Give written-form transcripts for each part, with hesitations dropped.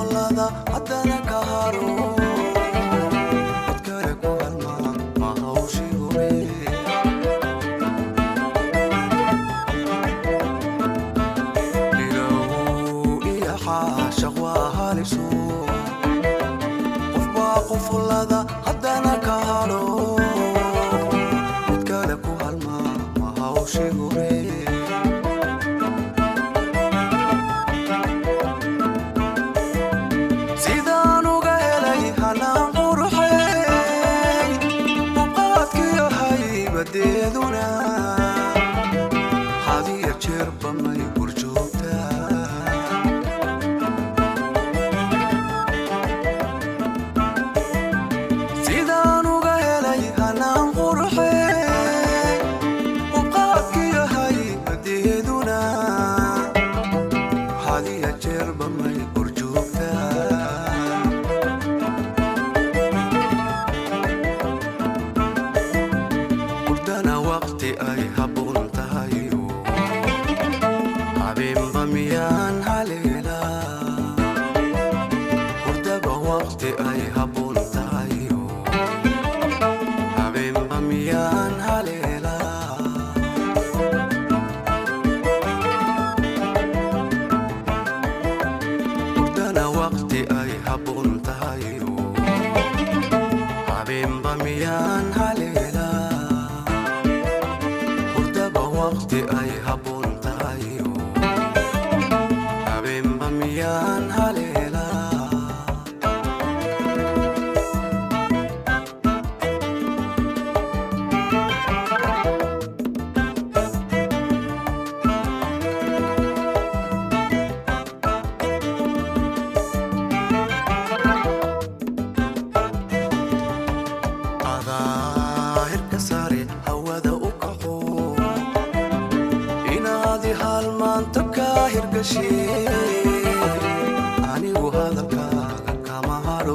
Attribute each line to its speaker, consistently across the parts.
Speaker 1: quflada haddana ka haro dadkale ku halmaa ma hawshii hore ilow iyo xaashaq waa haliso qof baa quflada haddana ka haro dadkale ku halmaa ma hawshii hore بديدنا هذه الشرب ما يبرجوتا سيدان وقايلي هنا نقرحي وقاك يا هاي بديدنا هذه الشرب ما يبرجوتا ay habboon tahay habeenba miyaan haleela hurdaba waqti ay habboon tahay habeenba miyaan haleela hurdana waqti ay habboon tahay habeenba miyaan haleela وقتي أي هبون تايو حبيب بميان هليلا ظاهر كساري هوذا halmaanta kaa hirgashay anigu hadalkaaga kama hadho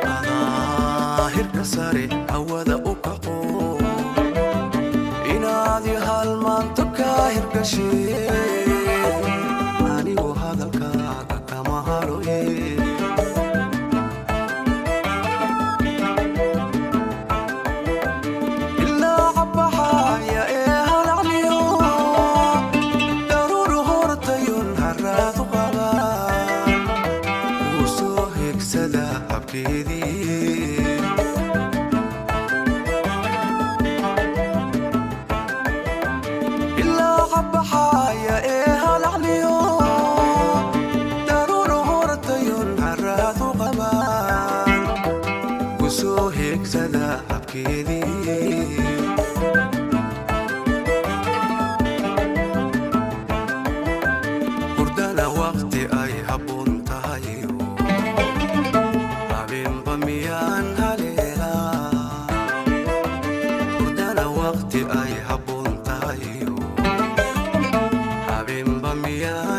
Speaker 1: daahirka sare hawada u kaco inaadi halmaanta kaa hirgashay anigu hadalkaaga kama hadho إلا عبحايا إيه هالعليو ضرور هورتيون عرات وغبان وسوهيك سدا أبكيدي وردنا وقتي أي هبون تايو حبين بميان هليلا وردنا وقتي أي هبون تايو حبين بميان